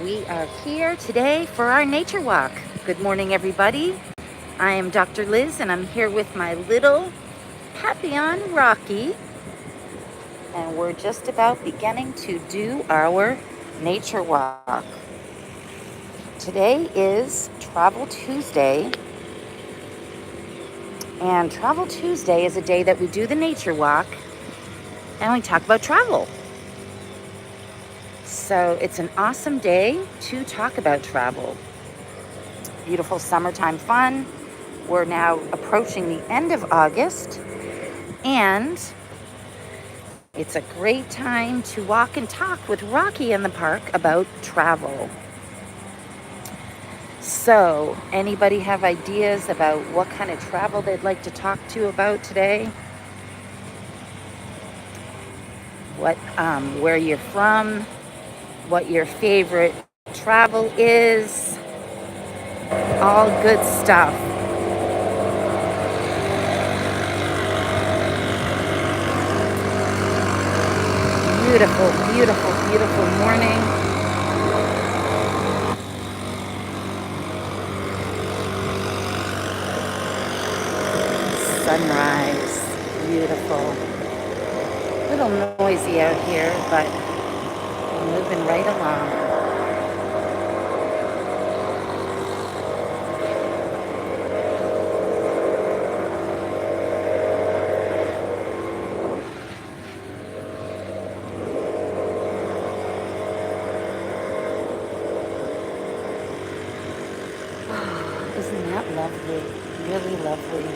We are here today for our nature walk. Good morning, everybody. I am Dr. Liz, and I'm here with my little Papillon Rocky, and we're just about beginning to do our nature walk. Today is Travel Tuesday, and Travel Tuesday is a day that we do the nature walk and we talk about travel. So it's an awesome day to talk about travel. Beautiful summertime fun. We're now approaching the end of August, and it's a great time to walk and talk with Rocky in the park about travel. So, anybody have ideas about what kind of travel they'd like to talk to you about today? Where you're from, what your favorite travel is, all good stuff. Beautiful, beautiful, beautiful morning. Sunrise, beautiful. A little noisy out here, but moving right along. Isn't that lovely? Really lovely.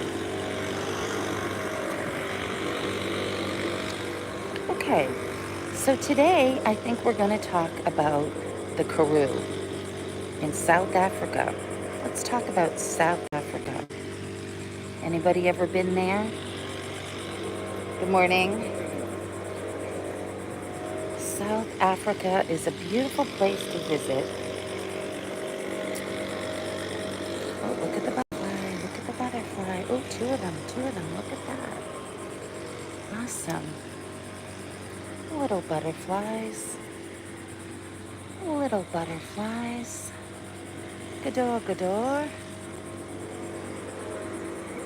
Okay, so today I think we're going to talk about the Karoo in South Africa. Let's talk about South Africa. Anybody ever been there? Good morning. South Africa is a beautiful place to visit. Oh, look at the butterfly. Look at the butterfly. Oh, two of them. Look at that. Awesome. Little butterflies. Little butterflies. Gador, gador.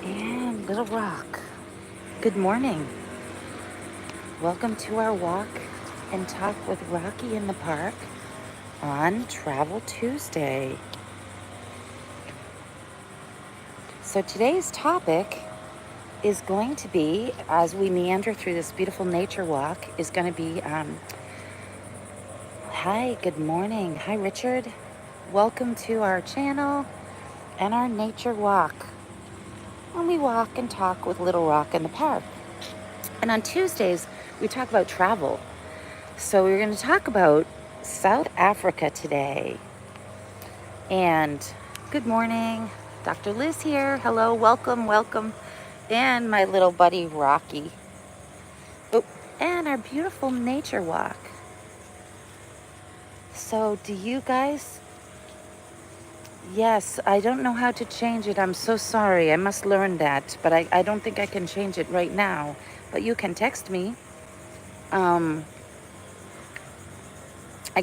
And little rock. Good morning. Welcome to our walk and talk with Rocky in the park on Travel Tuesday. So today's topic is going to be, as we meander through this beautiful nature walk, is going to be, hi, good morning. Hi, Richard. Welcome to our channel and our nature walk. When we walk and talk with Little Rock in the park. And on Tuesdays, we talk about travel. So we're going to talk about South Africa today. And good morning. Dr. Liz here. Hello, welcome. And my little buddy Rocky. Oh, and our beautiful nature walk. So do you guys? Yes, I don't know how to change it. I'm so sorry. I must learn that. But I don't think I can change it right now. But you can text me. I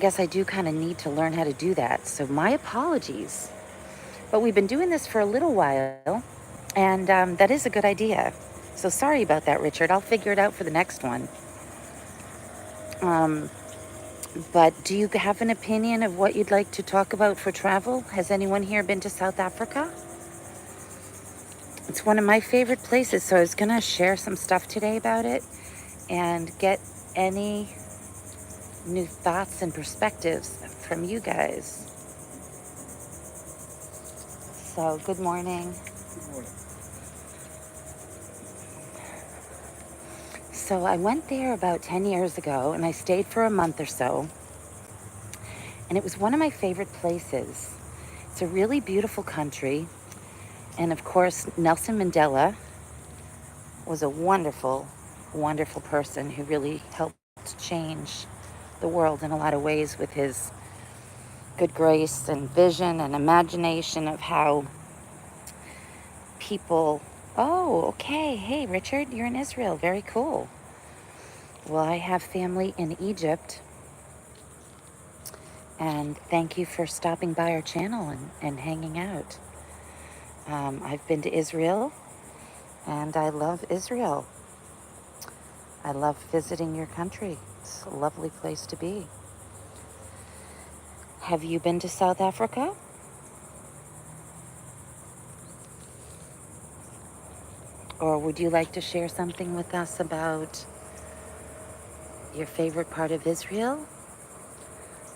guess I do kind of need to learn how to do that. So my apologies. But we've been doing this for a little while. And that is a good idea. So sorry about that, Richard. I'll figure it out for the next one. But do you have an opinion of what you'd like to talk about for travel? Has anyone here been to South Africa? It's one of my favorite places, so I was going to share some stuff today about it and get any new thoughts and perspectives from you guys. So, good morning. Good morning. So I went there about 10 years ago, and I stayed for a month or so. And it was one of my favorite places. It's a really beautiful country. And of course, Nelson Mandela was a wonderful, wonderful person who really helped change the world in a lot of ways with his good grace and vision and imagination of how people... Oh, okay. Hey, Richard, you're in Israel. Very cool. Well, I have family in Egypt. And thank you for stopping by our channel and hanging out. I've been to Israel, and I love Israel. I love visiting your country. It's a lovely place to be. Have you been to South Africa? Or would you like to share something with us about your favorite part of Israel?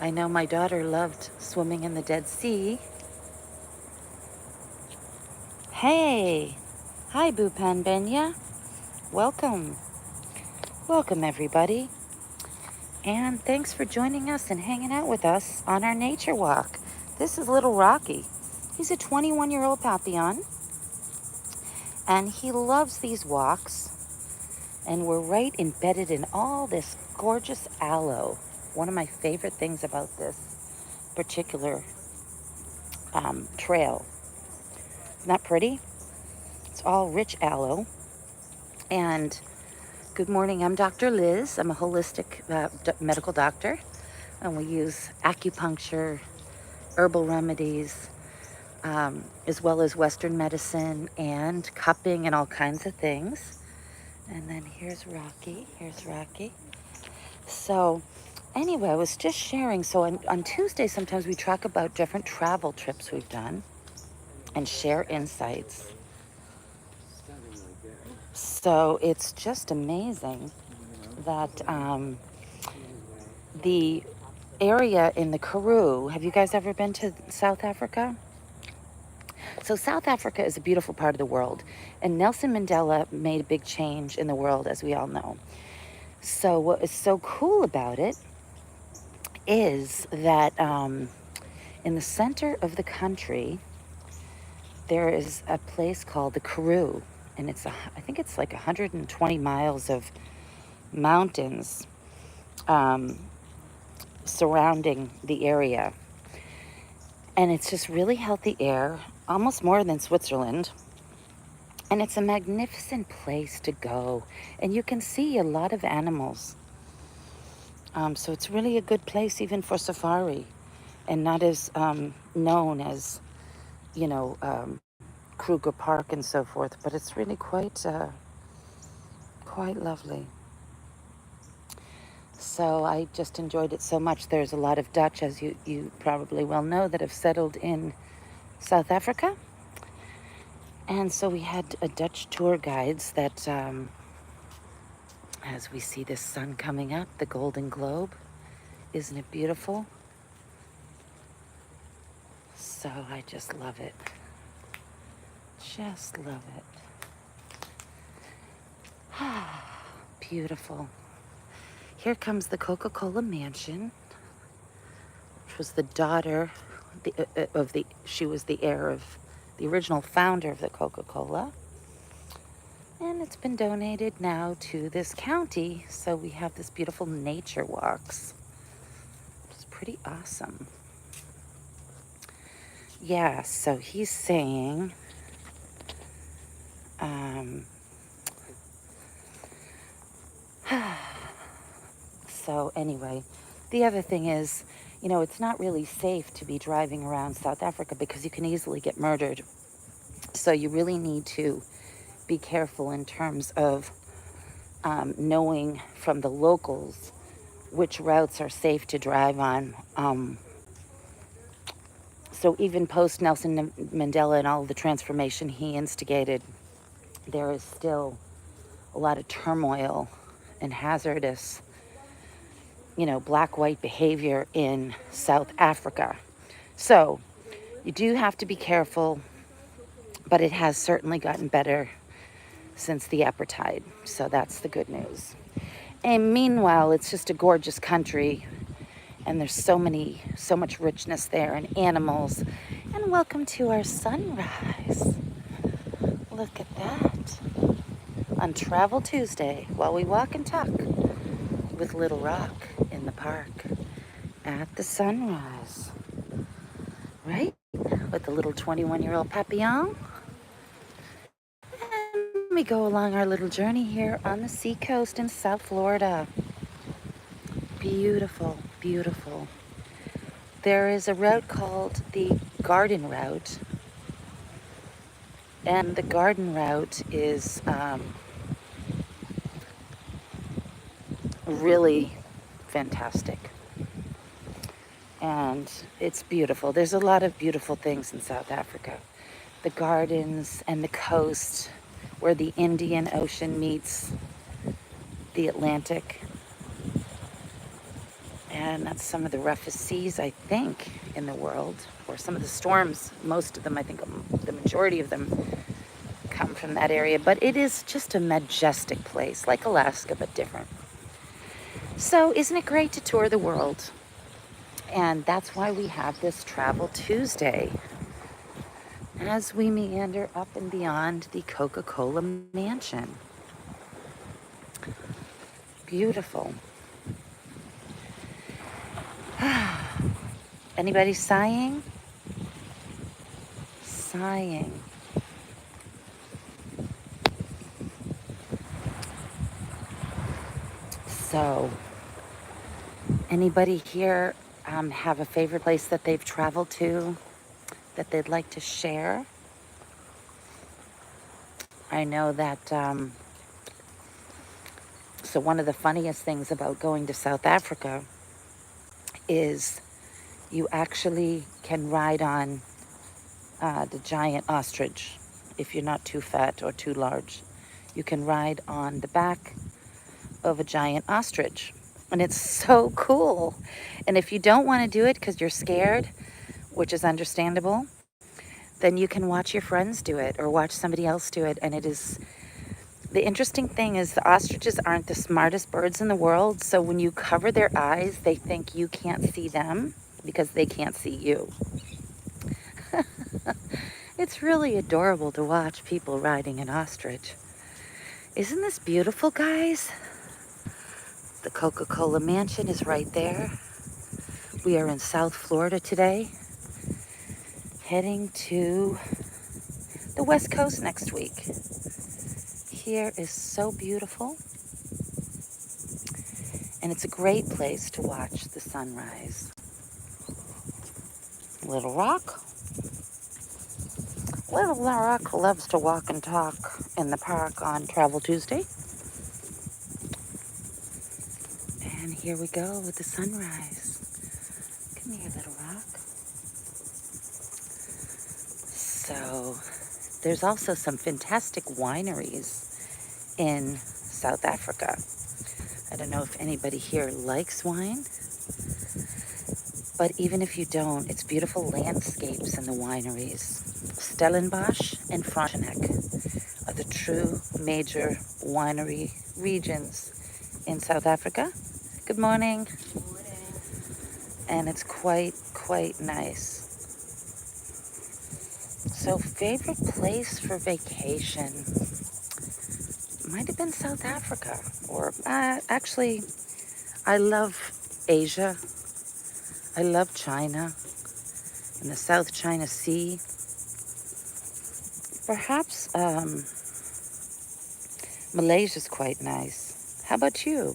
I know my daughter loved swimming in the Dead Sea. Hey! Hi, Bupan Benya. Welcome. Welcome, everybody. And thanks for joining us and hanging out with us on our nature walk. This is little Rocky. He's a 21-year-old Papillon, and he loves these walks. And we're right embedded in all this gorgeous aloe. One of my favorite things about this particular trail. Isn't that pretty? It's all rich aloe. And good morning, I'm Dr. Liz. I'm a holistic medical doctor, and we use acupuncture, herbal remedies, as well as Western medicine and cupping and all kinds of things. And then here's Rocky. Here's Rocky. So anyway, I was just sharing. So on Tuesday, sometimes we talk about different travel trips we've done and share insights. So it's just amazing that the area in the Karoo, have you guys ever been to South Africa? So South Africa is a beautiful part of the world, and Nelson Mandela made a big change in the world, as we all know. So what is so cool about it is that in the center of the country, there is a place called the Karoo, and I think it's like 120 miles of mountains surrounding the area. And it's just really healthy air, almost more than Switzerland. And it's a magnificent place to go. And you can see a lot of animals. So it's really a good place even for safari, and not as known as, Kruger Park and so forth. But it's really quite lovely. So I just enjoyed it so much. There's a lot of Dutch, as you probably well know, that have settled in South Africa. And so we had a Dutch tour guides that, as we see the sun coming up, the Golden Globe, isn't it beautiful? So I just love it. Just love it. Beautiful. Here comes the Coca-Cola mansion, which was the daughter she was the heir of the original founder of the Coca-Cola. And it's been donated now to this county, so we have this beautiful nature walks. It's pretty awesome. Yeah, so he's saying, so anyway, the other thing is, it's not really safe to be driving around South Africa because you can easily get murdered. So you really need to be careful in terms of knowing from the locals which routes are safe to drive on. So even post Nelson Mandela and all the transformation he instigated, there is still a lot of turmoil and hazardous, black-white behavior in South Africa. So you do have to be careful, but it has certainly gotten better since the apartheid. So that's the good news. And meanwhile, it's just a gorgeous country, and there's so much richness there, and animals. And welcome to our sunrise. Look at that. On Travel Tuesday, while we walk and talk with Little Rock in the park at the sunrise. Right? With the little 21-year-old Papillon. And we go along our little journey here on the seacoast in South Florida. Beautiful, beautiful. there is a route called the Garden Route, and the Garden Route is really fantastic. And it's beautiful. There's a lot of beautiful things in South Africa. The gardens and the coast where the Indian Ocean meets the Atlantic. And that's some of the roughest seas, I think, in the world. Or some of the storms, most of them, I think the majority of them come from that area. But it is just a majestic place, like Alaska, but different. So isn't it great to tour the world? And that's why we have this Travel Tuesday as we meander up and beyond the Coca-Cola mansion. Beautiful. Anybody sighing? Sighing. So, anybody here have a favorite place that they've traveled to that they'd like to share? I know that, so one of the funniest things about going to South Africa is you actually can ride on the giant ostrich if you're not too fat or too large. You can ride on the back of a giant ostrich. And it's so cool. And if you don't want to do it because you're scared, which is understandable, then you can watch your friends do it or watch somebody else do it. And it is, the interesting thing is the ostriches aren't the smartest birds in the world. So when you cover their eyes, they think you can't see them because they can't see you. It's really adorable to watch people riding an ostrich. Isn't this beautiful, guys? The Coca-Cola mansion is right there. We are in South Florida today, heading to the West Coast next week. Here is so beautiful, and it's a great place to watch the sunrise. Little Rock. Little Rock loves to walk and talk in the park on Travel Tuesday. And here we go with the sunrise. Come here, Little Rock. So, there's also some fantastic wineries in South Africa. I don't know if anybody here likes wine, but even if you don't, it's beautiful landscapes in the wineries. Stellenbosch and Frontenac are the true major winery regions in South Africa. Good morning. Good morning. And it's quite nice. So favorite place for vacation might have been South Africa, or actually, I love Asia. I love China and the South China Sea. Perhaps Malaysia's quite nice. How about you,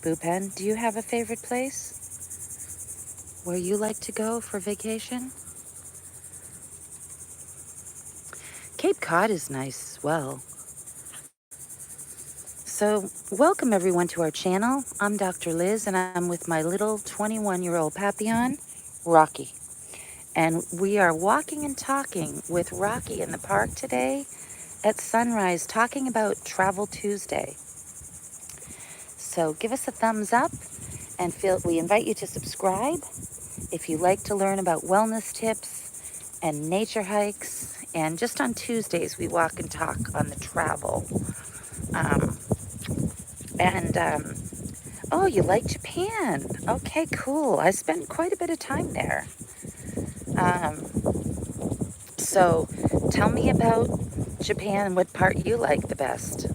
Bupen? Do you have a favorite place where you like to go for vacation? Cape Cod is nice as well. So, welcome everyone to our channel. I'm Dr. Liz, and I'm with my little 21-year-old Papillon, Rocky. And we are walking and talking with Rocky in the park today at sunrise, talking about Travel Tuesday. So give us a thumbs up, and we invite you to subscribe if you like to learn about wellness tips and nature hikes. And just on Tuesdays, we walk and talk on the travel. Oh, you like Japan? Okay, cool. I spent quite a bit of time there. So tell me about Japan, what part you like the best.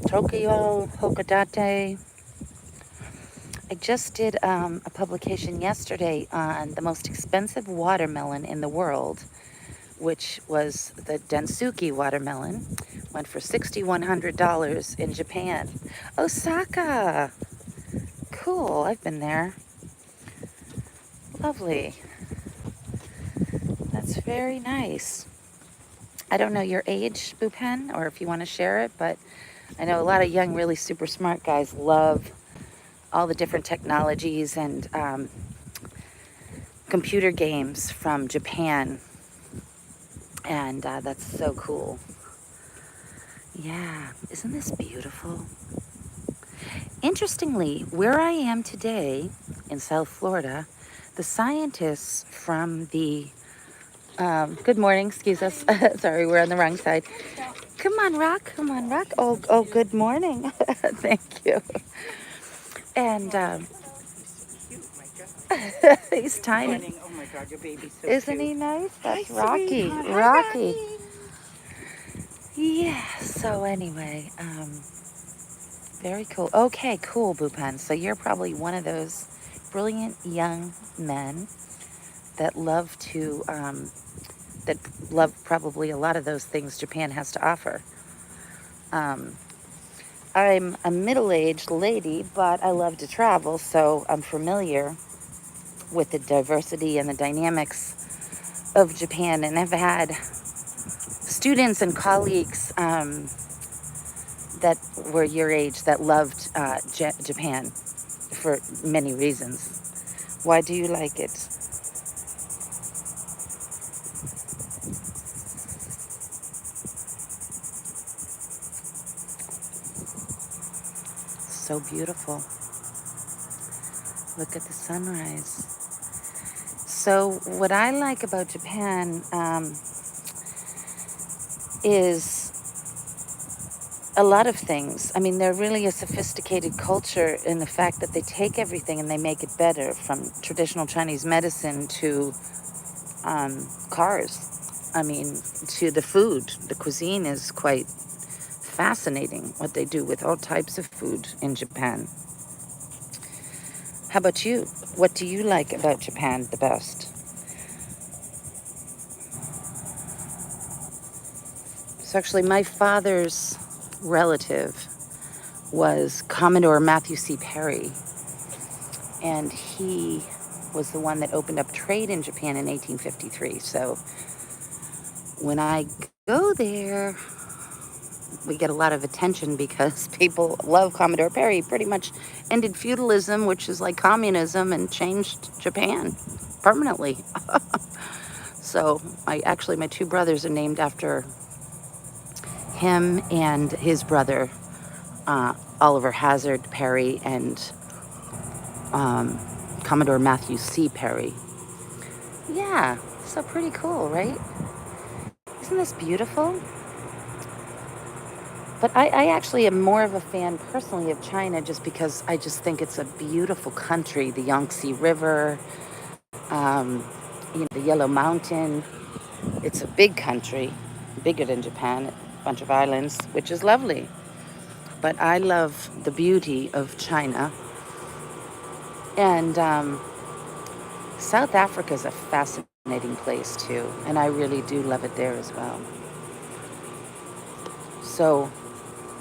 Tokyo, Hokodate. I just did a publication yesterday on the most expensive watermelon in the world, which was the Densuki watermelon. Went for $6,100 in Japan. Osaka! I've been there. Lovely. That's very nice. I don't know your age, Bupen, or if you want to share it, but I know a lot of young, really super smart guys love all the different technologies and computer games from Japan. And that's so cool. Yeah, isn't this beautiful? Interestingly, where I am today in South Florida, the scientists from the good morning, excuse us. Sorry, we're on the wrong side. Come on, Rock. Come on, Rock. Oh, good morning. Thank you. And he's tiny. Oh my God, your baby's so Isn't cute. he nice? That's Hi, Rocky. sweetheart. Hi, Rocky. Rocky. Yeah. So anyway, very cool. Okay, cool, Bupan. So you're probably one of those brilliant young men that love to that love probably a lot of those things Japan has to offer. I'm a middle-aged lady, but I love to travel, so I'm familiar with the diversity and the dynamics of Japan, and I've had students and colleagues that were your age that loved Japan for many reasons. Why do you like it? So beautiful. Look at the sunrise. So what I like about Japan is a lot of things. I mean, they're really a sophisticated culture in the fact that they take everything and they make it better, from traditional Chinese medicine to cars. I mean, to the food. The cuisine is quite fascinating, what they do with all types of food in Japan. How about you? What do you like about Japan the best? So actually, my father's relative was Commodore Matthew C. Perry, and he was the one that opened up trade in Japan in 1853. So when I go there, we get a lot of attention because people love Commodore Perry. He pretty much ended feudalism, which is like communism, and changed Japan permanently. So my two brothers are named after him and his brother, Oliver Hazard Perry, and Commodore Matthew C. Perry. Yeah, so pretty cool, right? Isn't this beautiful? But I actually am more of a fan personally of China, just because I just think it's a beautiful country. The Yangtze River, um, the Yellow Mountain. It's a big country, bigger than Japan, a bunch of islands, which is lovely. But I love the beauty of China. And South Africa is a fascinating place too, and I really do love it there as well. So,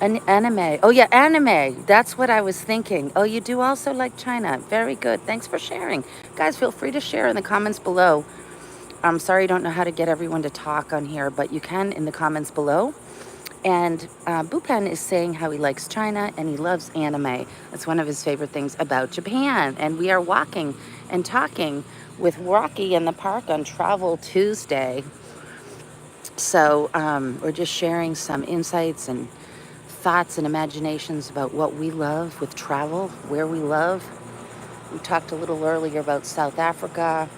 an anime. Oh yeah, anime. That's what I was thinking. Oh, you do also like China. Very good. Thanks for sharing. Guys, feel free to share in the comments below. I'm sorry I don't know how to get everyone to talk on here, but you can in the comments below. And Bupen is saying how he likes China and he loves anime. That's one of his favorite things about Japan. And we are walking and talking with Rocky in the park on Travel Tuesday. So we're just sharing some insights and thoughts and imaginations about what we love with travel, where we love. We talked a little earlier about South Africa,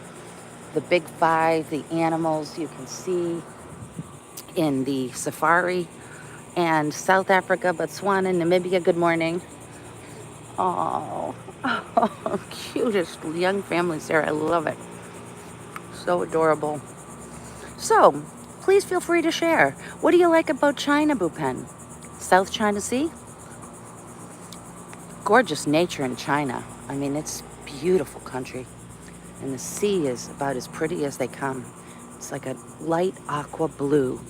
the big five, the animals you can see in the safari, and South Africa, Botswana, Namibia. Good morning. Oh, cutest young families there. I love it. So adorable. So, please feel free to share. What do you like about China, Bupen? South China Sea? Gorgeous nature in China. I mean, it's a beautiful country. And the sea is about as pretty as they come. It's like a light aqua blue.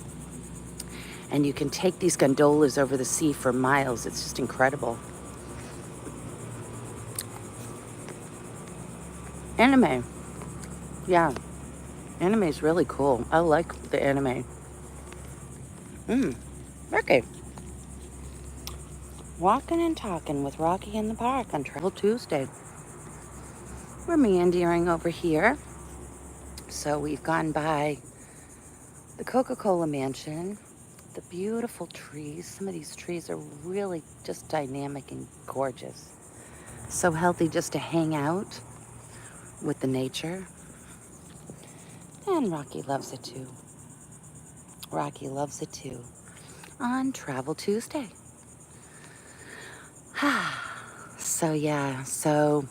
And you can take these gondolas over the sea for miles. It's just incredible. Anime. Yeah, anime is really cool. I like the anime. Okay. Walking and talking with Rocky in the park on Travel Tuesday. We're meandering over here. So we've gone by the Coca-Cola mansion, the beautiful trees. Some of these trees are really just dynamic and gorgeous. So healthy just to hang out with the nature. And Rocky loves it too. Rocky loves it too. On Travel Tuesday. So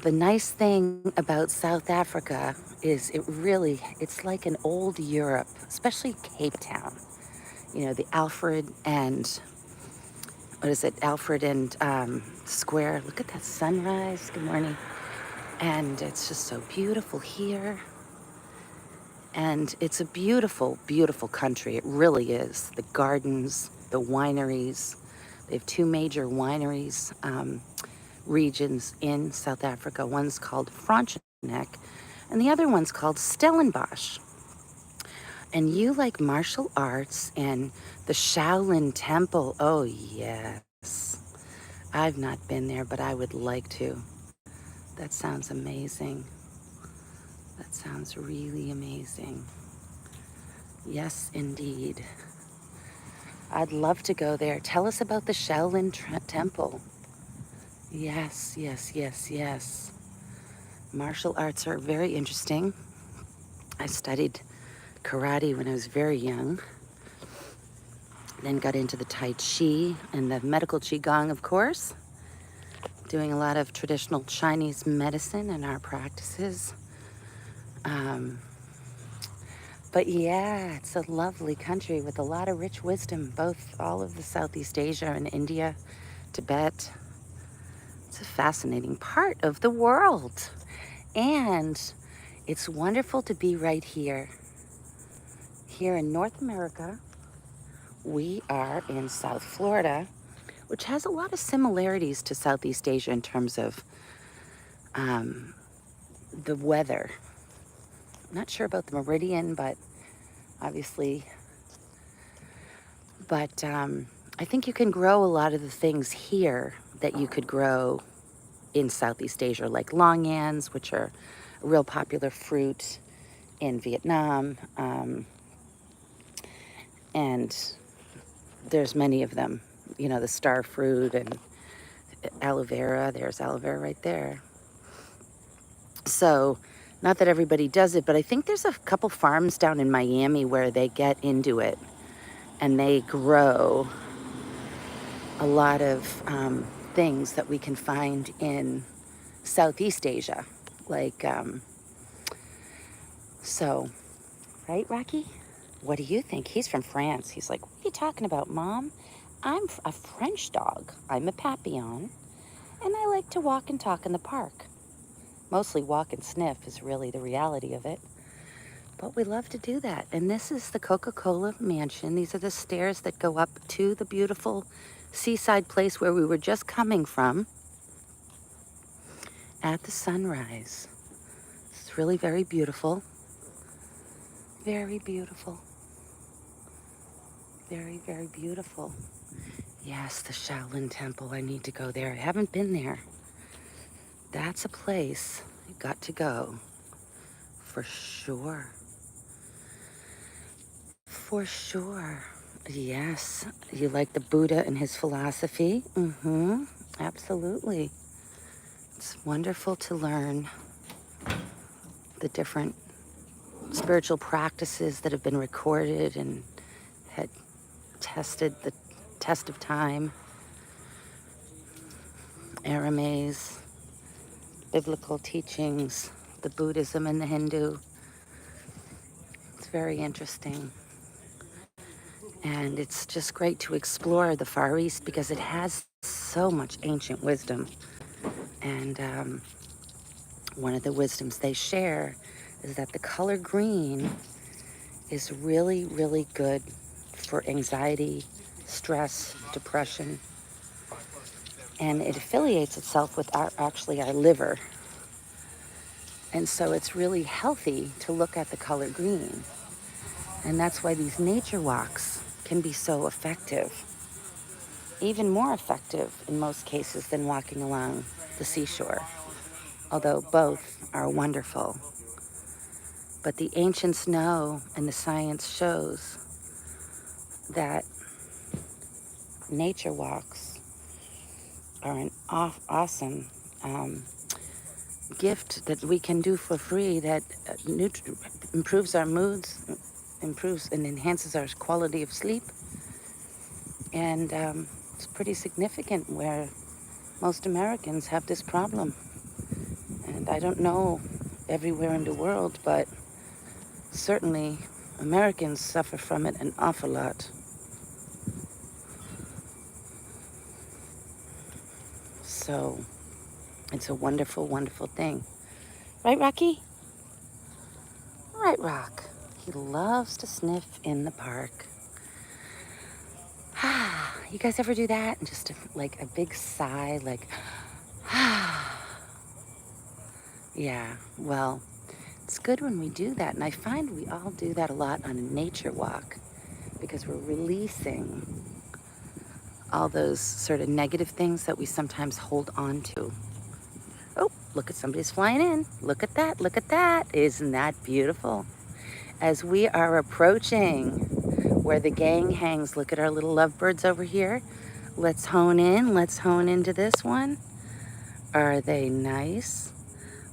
the nice thing about South Africa is it's like an old Europe, especially Cape Town. You know, the Alfred and Square. Look at that sunrise. Good morning. And it's just so beautiful here. And it's a beautiful, beautiful country. It really is. The gardens, the wineries. They have two major wineries, regions in South Africa. One's called Frontenac, and the other one's called Stellenbosch. And you like martial arts and the Shaolin Temple. Oh, yes. I've not been there, but I would like to. That sounds amazing. That sounds really amazing. Yes, indeed. I'd love to go there. Tell us about the Shaolin Temple. Yes, yes, yes, yes. Martial arts are very interesting. I studied karate when I was very young, then got into the Tai Chi and the medical Qigong, of course, doing a lot of traditional Chinese medicine in our practices. But yeah, it's a lovely country with a lot of rich wisdom, all of the Southeast Asia and India, Tibet. It's a fascinating part of the world. And it's wonderful to be right here. Here in North America, we are in South Florida, which has a lot of similarities to Southeast Asia in terms of the weather. I'm not sure about the meridian, but obviously, I think you can grow a lot of the things here that you could grow in Southeast Asia, like longyans, which are a real popular fruit in Vietnam, and there's many of them. You know, the star fruit and aloe vera. There's aloe vera right there. So, not that everybody does it, but I think there's a couple farms down in Miami where they get into it and they grow a lot of things that we can find in Southeast Asia. Like, so, right, Rocky? What do you think? He's from France. He's like, what are you talking about, Mom? I'm a French dog. I'm a Papillon, and I like to walk and talk in the park. Mostly walk and sniff is really the reality of it. But we love to do that. And this is the Coca-Cola mansion. These are the stairs that go up to the beautiful seaside place where we were just coming from at the sunrise. It's really very beautiful. Very beautiful. Very, very beautiful. Yes, the Shaolin Temple. I need to go there. I haven't been there. That's a place you got to go. For sure. For sure. Yes. You like the Buddha and his philosophy? Mm-hmm. Absolutely. It's wonderful to learn the different spiritual practices that have been recorded and had tested the test of time. Arames, biblical teachings, the Buddhism and the Hindu. It's very interesting. And it's just great to explore the Far East because it has so much ancient wisdom. And one of the wisdoms they share is that the color green is really, really good for anxiety, stress, depression. And it affiliates itself with our liver. And so it's really healthy to look at the color green. And that's why these nature walks can be so effective, even more effective in most cases than walking along the seashore, although both are wonderful. But the ancients know, and the science shows, that nature walks are an awesome gift that we can do for free that improves our moods, improves and enhances our quality of sleep. And it's pretty significant where most Americans have this problem. And I don't know everywhere in the world, but certainly Americans suffer from it an awful lot. So it's a wonderful, wonderful thing. Right, Rocky? Right, Rock. He loves to sniff in the park. You guys ever do that? And just like a big sigh, like, yeah, well, it's good when we do that. And I find we all do that a lot on a nature walk because we're releasing all those sort of negative things that we sometimes hold on to. Oh, look at somebody's flying in. Look at that. Look at that. Isn't that beautiful? As we are approaching where the gang hangs, look at our little lovebirds over here. Let's hone in. Let's hone into this one. Are they nice?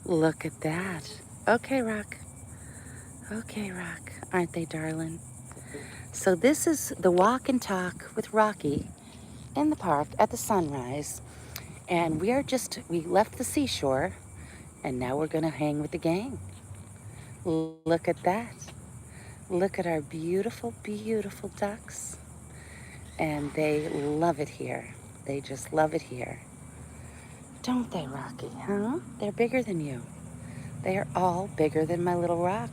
Look at that. Okay, Rock. Okay, Rock. Aren't they darling? So this is the walk and talk with Rocky in the park at the sunrise. And we left the seashore and now we're gonna hang with the gang. Look at that. Look at our beautiful, beautiful ducks. And they love it here. They just love it here. Don't they, Rocky, huh? They're bigger than you. They are all bigger than my little Rock.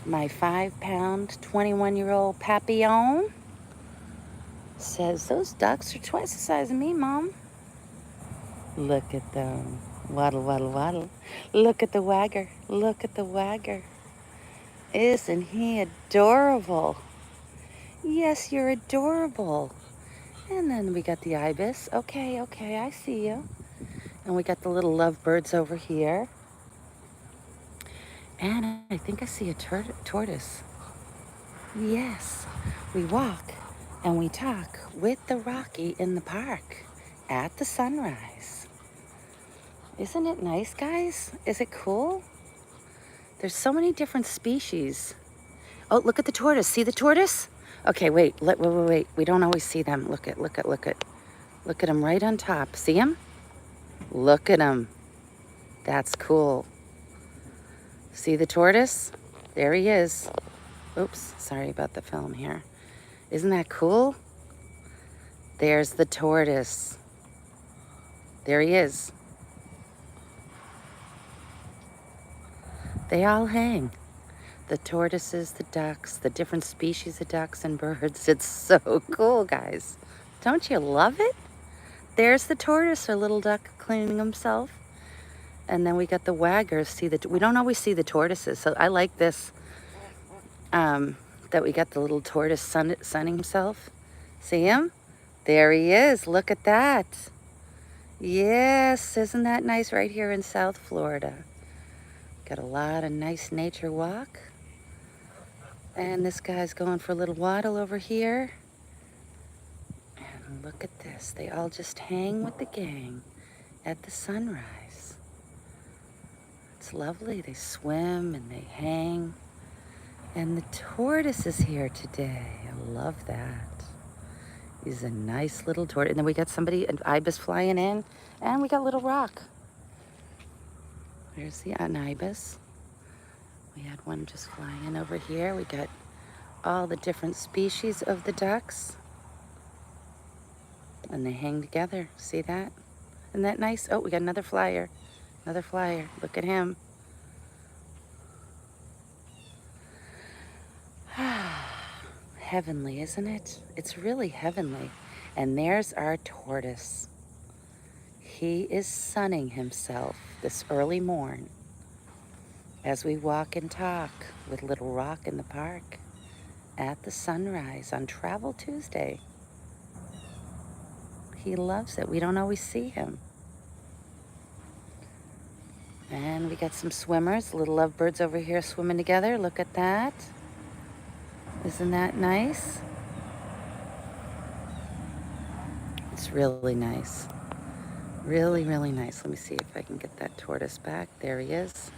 My 5-pound, 21-year-old Papillon says, those ducks are twice the size of me, Mom. Look at them. Waddle, waddle, waddle. Look at the wagger. Look at the wagger. Isn't he adorable? Yes, you're adorable. And then we got the ibis. Okay, I see you. And we got the little lovebirds over here. And I think I see a tortoise. Yes, we walk and we talk with the Rocky in the park at the sunrise. Isn't it nice, guys? Is it cool? There's so many different species. Oh, look at the tortoise. See the tortoise? Okay, wait. Wait. We don't always see them. Look at him right on top. See him? Look at him. That's cool. See the tortoise? There he is. Oops, sorry about the film here. Isn't that cool? There's the tortoise. There he is. They all hang. The tortoises, the ducks, the different species of ducks and birds. It's so cool, guys. Don't you love it? There's the tortoise, our little duck cleaning himself. And then we got the waggers. We don't always see the tortoises, so I like this, that we got the little tortoise sunning himself. See him? There he is. Look at that. Yes, isn't that nice right here in South Florida? Got a lot of nice nature walk. And this guy's going for a little waddle over here. And look at this. They all just hang with the gang at the sunrise. It's lovely. They swim and they hang. And the tortoise is here today. I love that. He's a nice little tortoise. And then we got an ibis flying in. And we got little Rock. There's an ibis. We had one just flying in over here. We got all the different species of the ducks. And they hang together. See that? Isn't that nice? Oh, we got another flyer. Another flyer. Look at him. Heavenly, isn't it? It's really heavenly. And there's our tortoise. He is sunning himself this early morn as we walk and talk with little Rock in the park at the sunrise on Travel Tuesday. He loves it. We don't always see him. And we got some swimmers, little lovebirds over here swimming together. Look at that. Isn't that nice? It's really nice. Really, really nice. Let me see if I can get that tortoise back. There he is.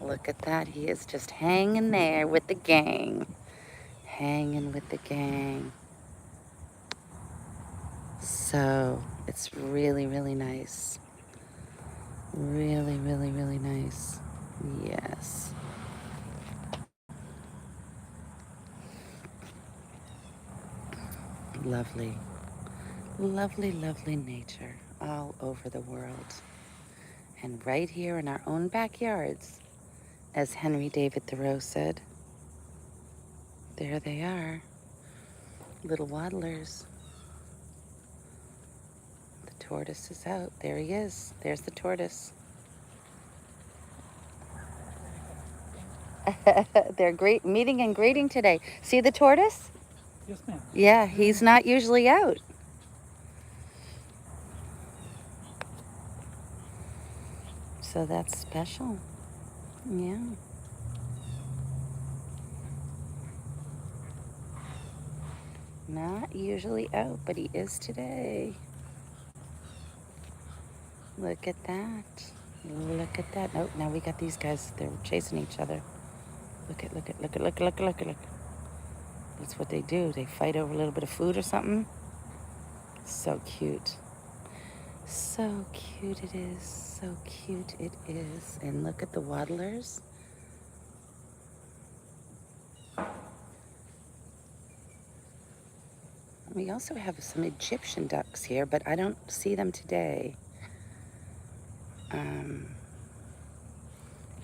Look at that. He is just hanging there with the gang. Hanging with the gang. So it's really, really nice. Really, really, really nice. Yes. Lovely. Lovely, lovely nature all over the world. And right here in our own backyards, as Henry David Thoreau said, there they are, little waddlers. The tortoise is out. There he is. There's the tortoise. They're great meeting and greeting today. See the tortoise? Yes, ma'am. Yeah, he's not usually out. So that's special. Yeah. Not usually out, but he is today. Look at that. Look at that. Oh, now we got these guys. They're chasing each other. Look at. That's what they do. They fight over a little bit of food or something. So cute. So cute it is. So cute it is. And look at the waddlers. We also have some Egyptian ducks here, but I don't see them today.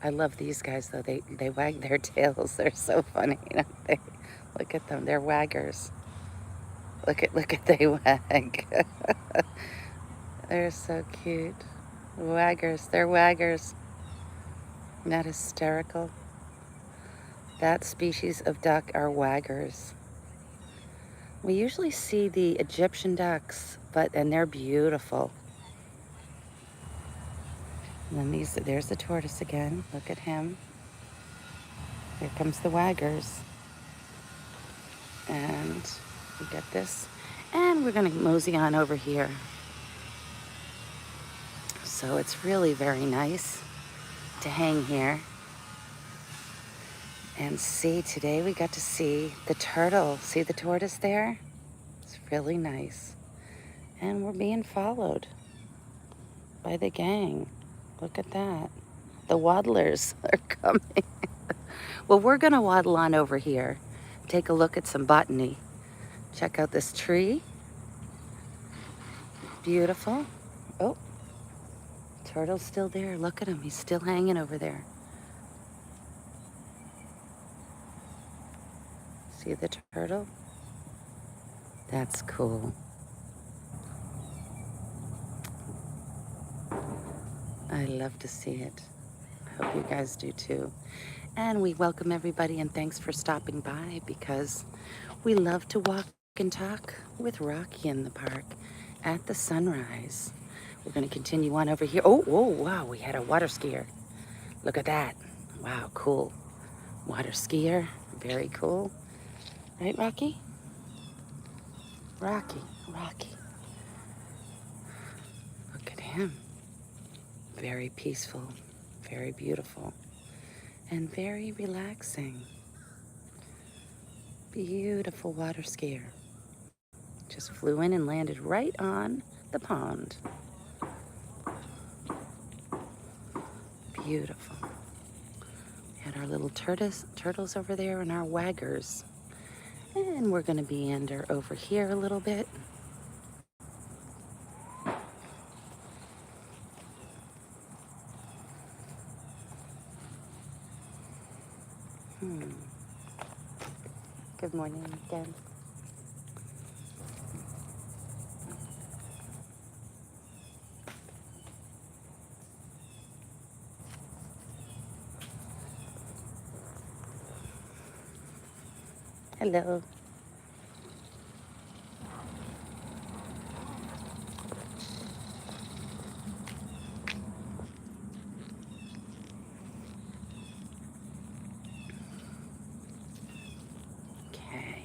I love these guys, though. They wag their tails. They're so funny, don't they? Look at them. They're waggers. Look at they wag. They're so cute. Waggers. They're waggers. Isn't that hysterical? That species of duck are waggers. We usually see the Egyptian ducks, and they're beautiful. And then there's the tortoise again. Look at him. Here comes the waggers. And we got this. And we're gonna mosey on over here. So it's really very nice to hang here and see. Today we got to see the turtle. See the tortoise there? It's really nice. And we're being followed by the gang. Look at that. The waddlers are coming. Well, we're gonna waddle on over here, take a look at some botany. Check out this tree. Beautiful. Oh, turtle's still there. Look at him. He's still hanging over there. See the turtle? That's cool. I love to see it. I hope you guys do too. And we welcome everybody and thanks for stopping by, because we love to walk and talk with Rocky in the park at the sunrise. We're going to continue on over here. Oh, wow, we had a water skier. Look at that. Wow, cool. Water skier. Very cool. Right, Rocky? Rocky. Look at him. Very peaceful, very beautiful, and very relaxing. Beautiful water skier. Just flew in and landed right on the pond. Beautiful. We had our little turtles over there and our waggers. And we're going to meander over here a little bit. Good morning again. Hello. Okay,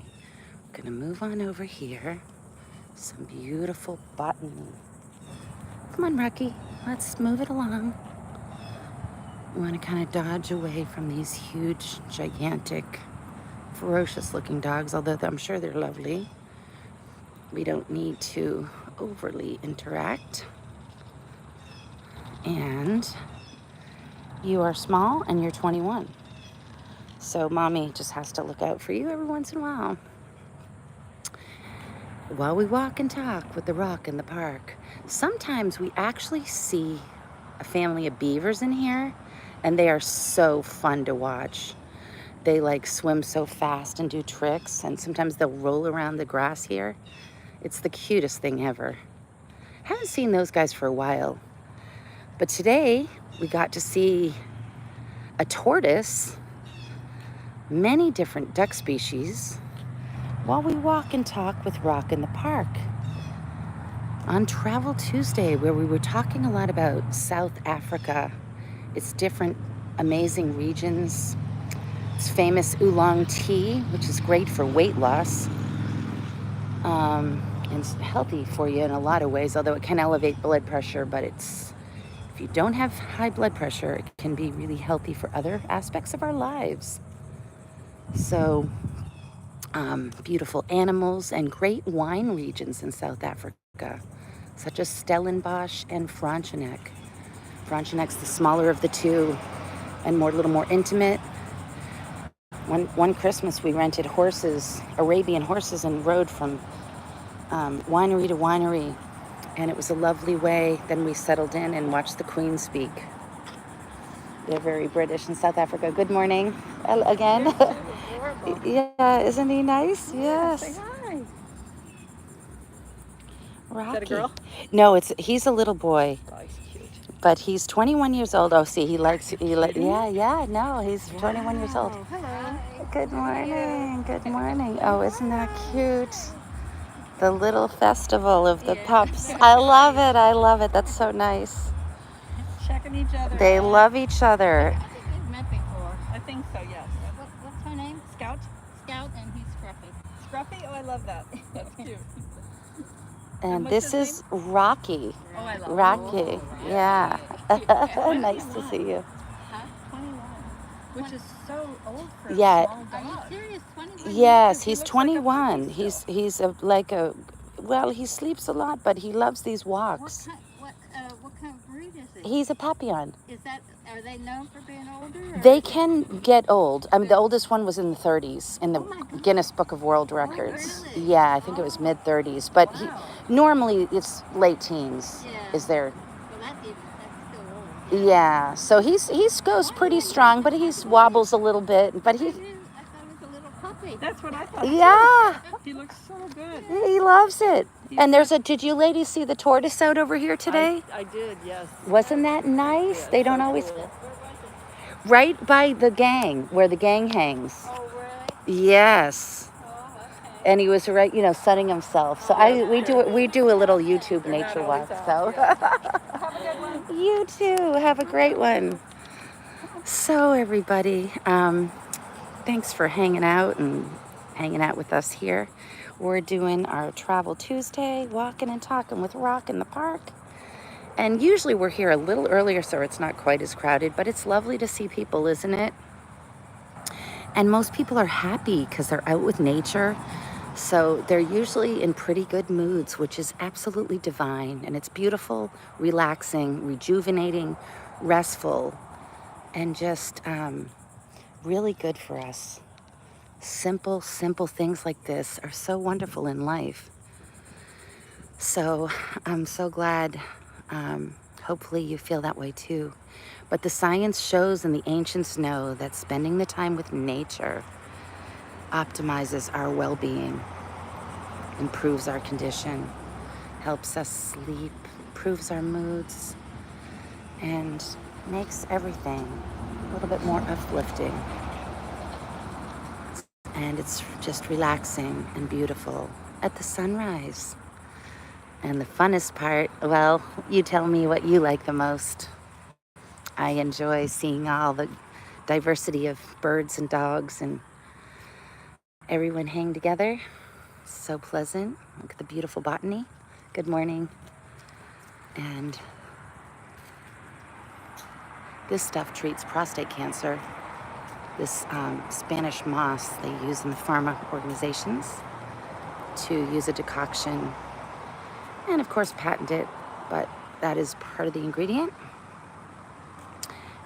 gonna move on over here. Some beautiful botany. Come on, Rocky. Let's move it along. We want to kind of dodge away from these huge, gigantic, ferocious looking dogs, although I'm sure they're lovely. We don't need to overly interact. And you are small and you're 21. So mommy just has to look out for you every once in a while. While we walk and talk with the Rock in the park, sometimes we actually see a family of beavers in here, and they are so fun to watch. They like swim so fast and do tricks, and sometimes they'll roll around the grass here. It's the cutest thing ever. Haven't seen those guys for a while. But today we got to see a tortoise, many different duck species, while we walk and talk with Rock in the park on Travel Tuesday, where we were talking a lot about South Africa, its different amazing regions, its famous oolong tea, which is great for weight loss, and it's healthy for you in a lot of ways, although it can elevate blood pressure, but if you don't have high blood pressure, it can be really healthy for other aspects of our lives. So, beautiful animals and great wine regions in South Africa, such as Stellenbosch and Frontenac. Frontenac's the smaller of the two and a little more intimate. One Christmas we rented horses, Arabian horses, and rode from winery to winery, and it was a lovely way. Then we settled in and watched the Queen speak. They're very British in South Africa. Good morning again. Yeah, isn't he nice? Yes. Say hi. Rocky. Is that a girl? No, he's a little boy. Oh, he's cute. But he's 21 years old. Oh, see, no, he's 21 years old. Hello. Good morning. Good morning. Oh, isn't that cute? The little festival of the pups. I love it. I love it. That's so nice. Checking each other. They love each other. I think we've met before. I think so, yes. What's her name? Scout? Scout, and he's Scruffy. Scruffy? Oh, I love that. That's cute. And what's this his is Rocky. Oh, I love Rocky. Yeah. Nice to see you. Huh? 21. Which is so old for a Yeah. small Are you dog. serious? 21? Yes, He he's looks like a 21. puppy He's still. he sleeps a lot, but he loves these walks. What kind of breed is it? He's a Papillon. Are they known for being older? They can get old. I mean, the oldest one was in the 30s in the Oh my God. Guinness Book of World Records. really? Yeah, I think it was mid 30s, but Wow. normally it's late teens. Yeah. Is there? Well, that's still old. Yeah. So he goes pretty strong, but he wobbles a little bit. But I thought it was a little puppy. That's what I thought. yeah, He looks so good. he loves it. And did you ladies see the tortoise out over here today? I did, yes. Wasn't that nice? Yeah, They don't so always, cool. right by the gang, where the gang hangs. Oh, really? Yes. Oh, okay. And he was right, sunning himself. So we do a little YouTube nature walk. So Have a good one. you too. Have a great one. So everybody, thanks for hanging out with us here. We're doing our Travel Tuesday, walking and talking with Rock in the park. And usually we're here a little earlier, so it's not quite as crowded, but it's lovely to see people, isn't it? And most people are happy because they're out with nature. So they're usually in pretty good moods, which is absolutely divine. And it's beautiful, relaxing, rejuvenating, restful, and just really good for us. Simple things like this are so wonderful in life. So I'm so glad. Hopefully you feel that way too. But the science shows and the ancients know that spending the time with nature optimizes our well-being, improves our condition, helps us sleep, improves our moods, and makes everything a little bit more uplifting. And it's just relaxing and beautiful at the sunrise. And the funnest part, well, you tell me what you like the most. I enjoy seeing all the diversity of birds and dogs and everyone hang together. So pleasant. Look at the beautiful botany. Good morning. And this stuff treats prostate cancer. This Spanish moss they use in the pharma organizations to use a decoction and of course patent it, but that is part of the ingredient.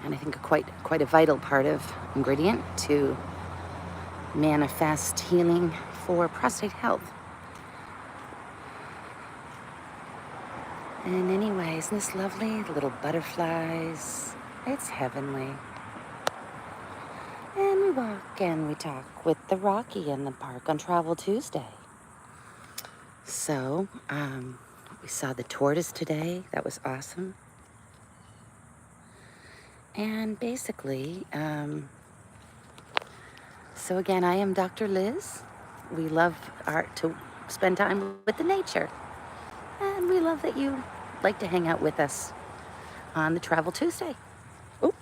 And I think quite a vital part of ingredient to manifest healing for prostate health. And anyway, isn't this lovely? The little butterflies. It's heavenly. And we walk and we talk with the Rockie in the park on Travel Tuesday. So, we saw the tortoise today. That was awesome. And basically, so again, I am Dr. Liz. We love to spend time with the nature. And we love that you like to hang out with us on the Travel Tuesday. Oh,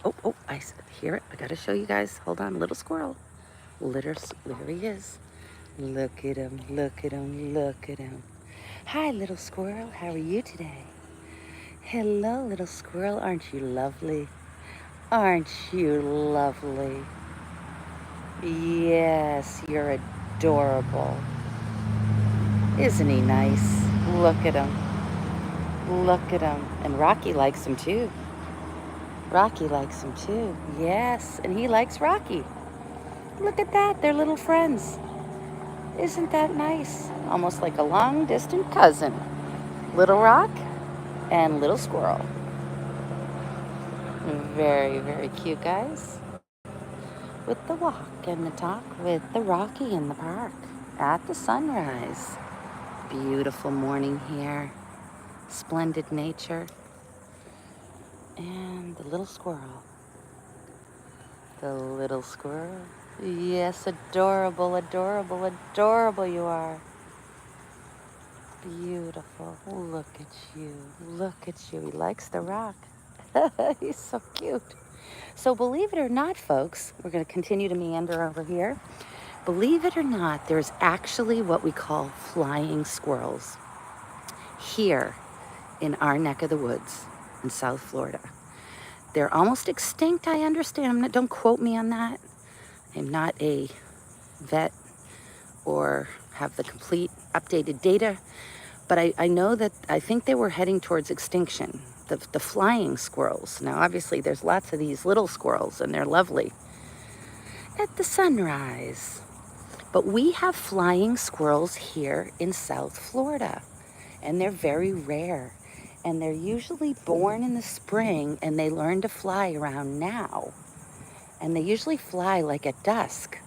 I hear it. I gotta show you guys. Hold on, little squirrel. There he is. Look at him, look at him, look at him. Hi, little squirrel. How are you today? Hello, little squirrel. Aren't you lovely? Aren't you lovely? Yes, you're adorable. Isn't he nice? Look at him. Look at him. And Rockie likes him too. Rockie likes him too. Yes, and he likes Rockie. Look at that. They're little friends. Isn't that nice? Almost like a long-distant cousin. Little Rock and little squirrel. Very, very cute, guys. With the walk and the talk with the Rockie in the park at the sunrise. Beautiful morning here. Splendid nature. And the little squirrel. The little squirrel. Yes, adorable, adorable, adorable you are. Beautiful. Look at you. Look at you. He likes the rock. He's so cute. So believe it or not, folks, we're going to continue to meander over here. Believe it or not, there's actually what we call flying squirrels here in our neck of the woods in South Florida. They're almost extinct, I understand. Don't quote me on that. I'm not a vet or have the complete updated data, but I know that I think they were heading towards extinction, the flying squirrels. Now, obviously, there's lots of these little squirrels, and they're lovely at the sunrise. But we have flying squirrels here in South Florida, and they're very rare. And they're usually born in the spring, and they learn to fly around now. And they usually fly like at dusk.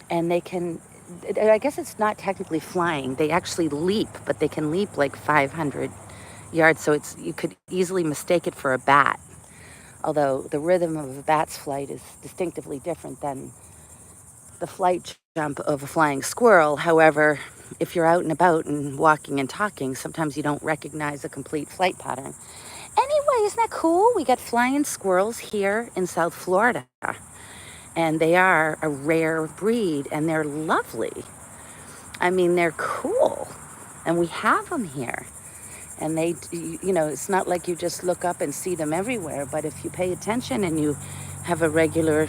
And they can, I guess it's not technically flying. They actually leap, but they can leap like 500 yards. So you could easily mistake it for a bat. Although the rhythm of a bat's flight is distinctively different than the flight jump of a flying squirrel. However, if you're out and about and walking and talking, sometimes you don't recognize a complete flight pattern. Anyway, isn't that cool? We got flying squirrels here in South Florida. And they are a rare breed, and they're lovely. I mean, they're cool. And we have them here. And they, it's not like you just look up and see them everywhere, but if you pay attention and you have a regular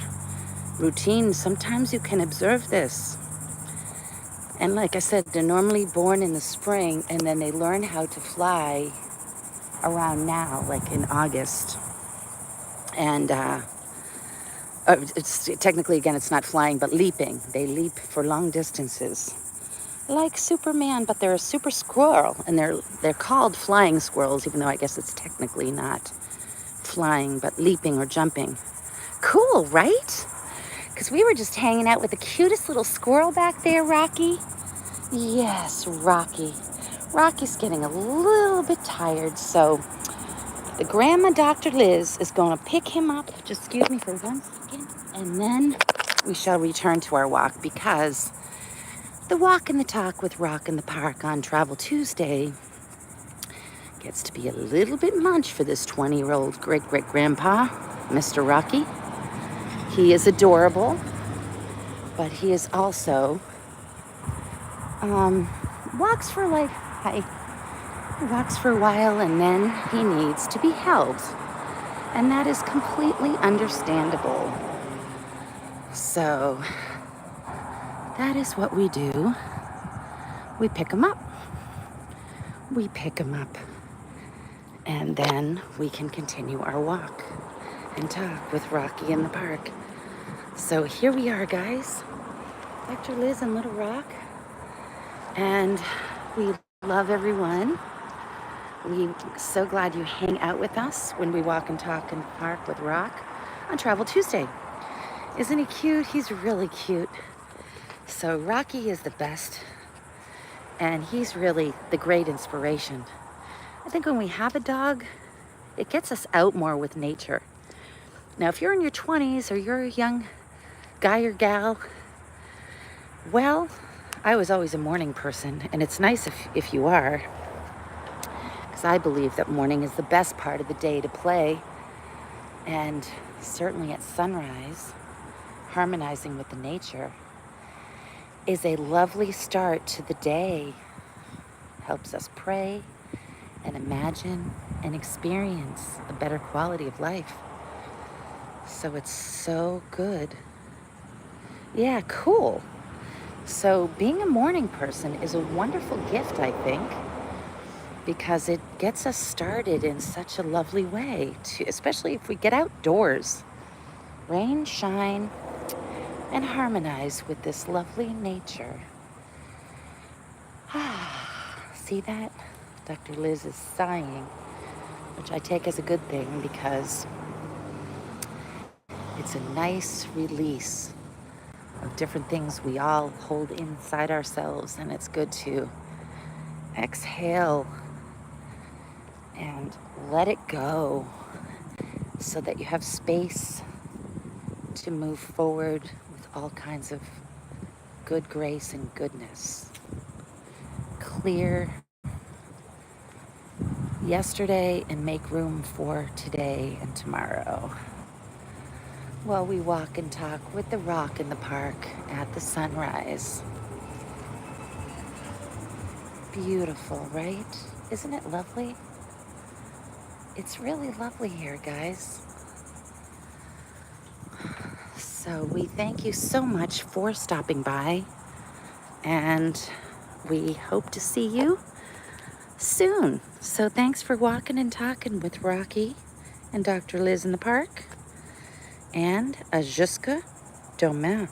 routine, sometimes you can observe this. And like I said, they're normally born in the spring, and then they learn how to fly around now, like in August. And it's technically, again, it's not flying, but leaping. They leap for long distances, like Superman, but they're a super squirrel, and they're called flying squirrels, even though I guess it's technically not flying, but leaping or jumping. Cool, right? Because we were just hanging out with the cutest little squirrel back there, Rockie. Yes, Rockie. Rockie's getting a little bit tired, so the grandma, Dr. Liz, is going to pick him up. Just excuse me for 1 second. And then we shall return to our walk because the walk and the talk with Rock in the Park on Travel Tuesday gets to be a little bit much for this 20-year-old great-great-grandpa, Mr. Rocky. He is adorable, but he is also, walks for like, hi, he walks for a while and then he needs to be held. And that is completely understandable. So that is what we do. We pick him up. We pick him up. And then we can continue our walk and talk with Rocky in the park. So here we are, guys. Dr. Liz and Little Rock. And we love everyone. We're so glad you hang out with us when we walk and talk in the park with Rock on Travel Tuesday. Isn't he cute? He's really cute. So Rocky is the best. And he's really the great inspiration. I think when we have a dog, it gets us out more with nature. Now, if you're in your 20s or you're a young guy or gal, well, I was always a morning person, and it's nice if you are, because I believe that morning is the best part of the day to play, and certainly at sunrise, harmonizing with the nature is a lovely start to the day. Helps us pray and imagine and experience a better quality of life. So it's so good. Yeah, cool. So being a morning person is a wonderful gift, I think, because it gets us started in such a lovely way, especially if we get outdoors. Rain, shine, and harmonize with this lovely nature. See that? Dr. Liz is sighing, which I take as a good thing because it's a nice release of different things we all hold inside ourselves, and it's good to exhale and let it go so that you have space to move forward with all kinds of good grace and goodness. Clear yesterday and make room for today and tomorrow. While we walk and talk with the Rock in the park at the sunrise. Beautiful, right? Isn't it lovely? It's really lovely here, guys. So we thank you so much for stopping by, and we hope to see you soon. So thanks for walking and talking with Rocky and Dr. Liz in the park. And à jusqu'à demain.